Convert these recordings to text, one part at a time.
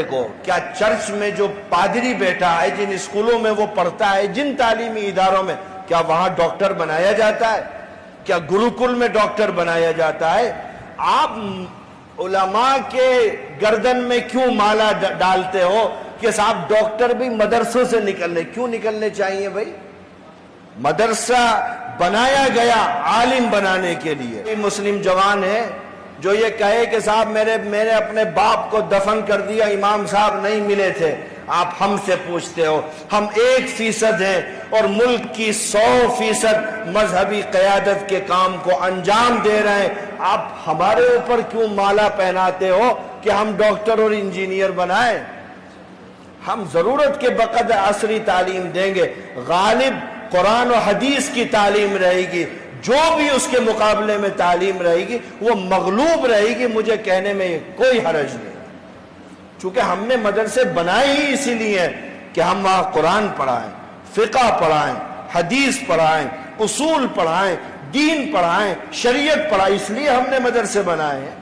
کو کیا چرچ میں جو پادری بیٹھا ہے، جن اسکولوں میں وہ پڑھتا ہے، جن تعلیمی اداروں میں، کیا وہاں ڈاکٹر بنایا جاتا ہے؟ کیا گروکل میں ڈاکٹر بنایا جاتا ہے؟ آپ علماء کے گردن میں کیوں مالا ڈالتے ہو کہ صاحب ڈاکٹر بھی مدرسوں سے کیوں نکلنے چاہیے بھائی؟ مدرسہ بنایا گیا عالم بنانے کے لیے۔ مسلم جوان ہے جو یہ کہے کہ صاحب میں نے اپنے باپ کو دفن کر دیا، امام صاحب نہیں ملے تھے۔ آپ ہم سے پوچھتے ہو، ہم 1% ہیں اور ملک کی 100% مذہبی قیادت کے کام کو انجام دے رہے ہیں، آپ ہمارے اوپر کیوں مالا پہناتے ہو کہ ہم ڈاکٹر اور انجینئر بنائیں؟ ہم ضرورت کے بقدر عصری تعلیم دیں گے، غالب قرآن و حدیث کی تعلیم رہے گی، جو بھی اس کے مقابلے میں تعلیم رہے گی وہ مغلوب رہے گی، مجھے کہنے میں کوئی حرج نہیں، چونکہ ہم نے مدرسے بنائے ہی اسی لیے کہ ہم وہاں قرآن پڑھائیں، فقہ پڑھائیں، حدیث پڑھائیں، اصول پڑھائیں، دین پڑھائیں، شریعت پڑھائیں، اس لیے ہم نے مدرسے بنائے ہیں۔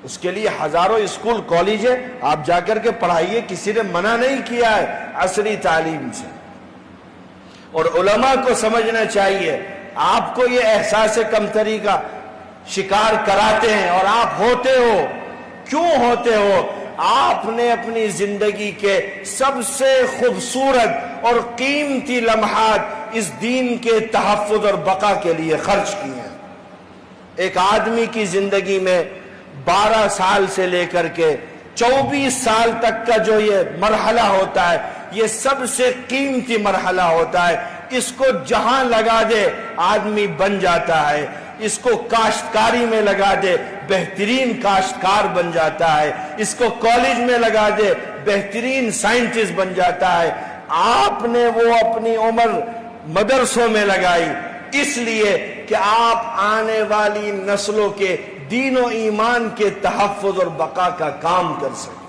اس کے لیے ہزاروں اسکول کالج ہے، آپ جا کر کے پڑھائیے، کسی نے منع نہیں کیا ہے عصری تعلیم سے۔ اور علماء کو سمجھنا چاہیے، آپ کو یہ احساس کمتری کا شکار کراتے ہیں اور آپ ہوتے ہو، کیوں ہوتے ہو؟ آپ نے اپنی زندگی کے سب سے خوبصورت اور قیمتی لمحات اس دین کے تحفظ اور بقا کے لیے خرچ کیے ہیں۔ ایک آدمی کی زندگی میں 12 سال سے لے کر کے 24 سال تک کا جو یہ مرحلہ ہوتا ہے، یہ سب سے قیمتی مرحلہ ہوتا ہے۔ اس کو جہاں لگا دے آدمی بن جاتا ہے، اس کو کاشتکاری میں لگا دے بہترین کاشتکار بن جاتا ہے، اس کو کالج میں لگا دے بہترین سائنٹسٹ بن جاتا ہے۔ آپ نے وہ اپنی عمر مدرسوں میں لگائی اس لیے کہ آپ آنے والی نسلوں کے دین و ایمان کے تحفظ اور بقا کا کام کر سکیں۔